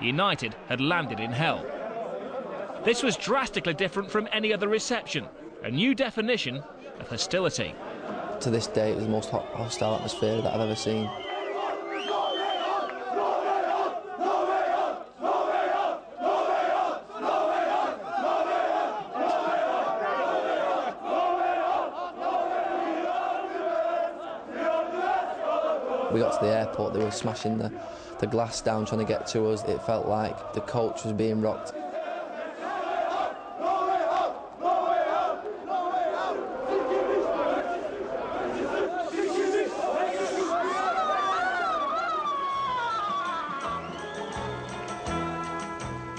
United had landed in hell. This was drastically different from any other reception, a new definition of hostility. To this day, it was the most hostile atmosphere that I've ever seen. We got to the airport, they were smashing the glass down, trying to get to us. It felt like the coach was being rocked.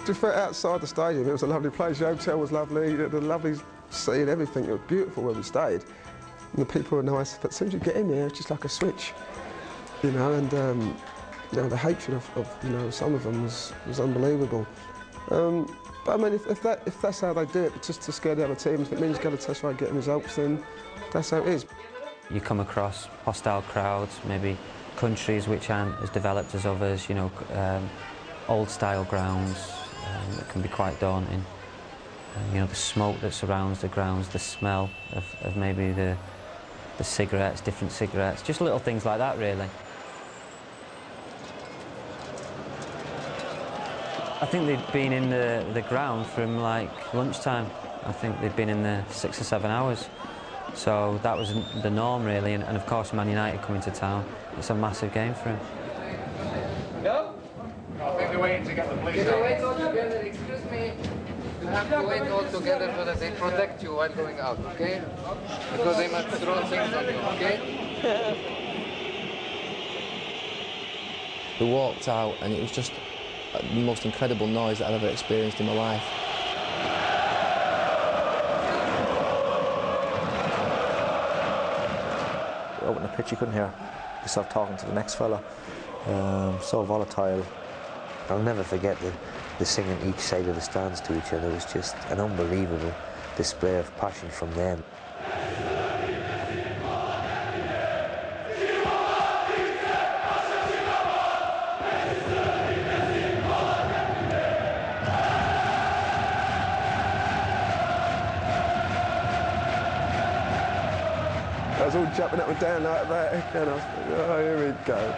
Just outside the stadium, it was a lovely place. The hotel was lovely, the lovely sea and everything. It was beautiful where we stayed. And the people were nice, but as soon as you get in there, it's just like a switch. You know, and you know, the hatred of you know, some of them was unbelievable. But I mean, if that's how they do it, just to scare the other teams, if it means Galatasaray getting results, then that's how it is. You come across hostile crowds, maybe countries which aren't as developed as others, you know, old-style grounds that can be quite daunting. You know, the smoke that surrounds the grounds, the smell of maybe the cigarettes, different cigarettes, just little things like that, really. I think they'd been in the ground from like lunchtime. I think they'd been in there 6 or 7 hours. So that was the norm, really, and of course Man United coming to town, it's a massive game for him. No? I think they're waiting to get the police out. Wait all together, excuse me. You have to wait all together so that they protect you while going out, okay? Because they might throw things on you, okay? We walked out and it was just the most incredible noise that I've ever experienced in my life. Out on the pitch you couldn't hear yourself talking to the next fella. So volatile. I'll never forget the singing each side of the stands to each other. It was just an unbelievable display of passion from them. I was all jumping up and down like that, and I was like, oh, here we go.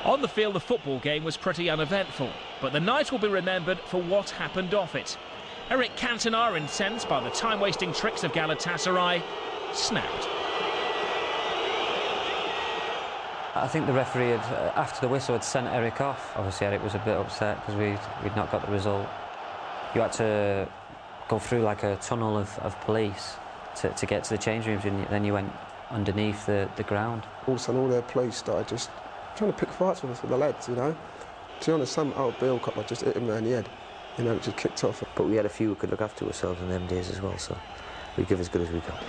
On the field, the football game was pretty uneventful, but the night will be remembered for what happened off it. Eric Cantona, incensed by the time-wasting tricks of Galatasaray, snapped. I think the referee had, after the whistle, had sent Eric off. Obviously, Eric was a bit upset because we'd not got the result. You had to go through like a tunnel of police to get to the change rooms, and then you went underneath the ground. All of a sudden, all their police started just trying to pick fights with us, with the lads, you know. To be honest, some old Bill copper just hit him around the head, you know, which just kicked off. But we had a few who could look after ourselves in them days as well, so we'd give as good as we got.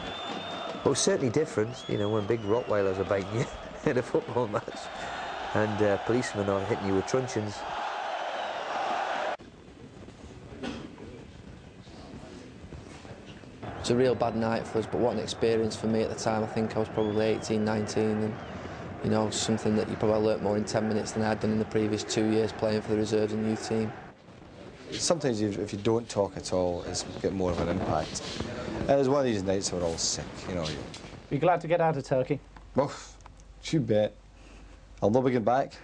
But it was certainly different, you know, when big Rottweilers are biting you in a football match and policemen are hitting you with truncheons. It's a real bad night for us, but what an experience for me at the time. I think I was probably 18, 19, and you know, something that you probably learnt more in 10 minutes than I had done in the previous 2 years playing for the reserves and youth team. Sometimes if you don't talk at all, it's get more of an impact. It was one of these nights we're all sick, you know. You glad to get out of Turkey? Well, you bet. I'll not be getting back.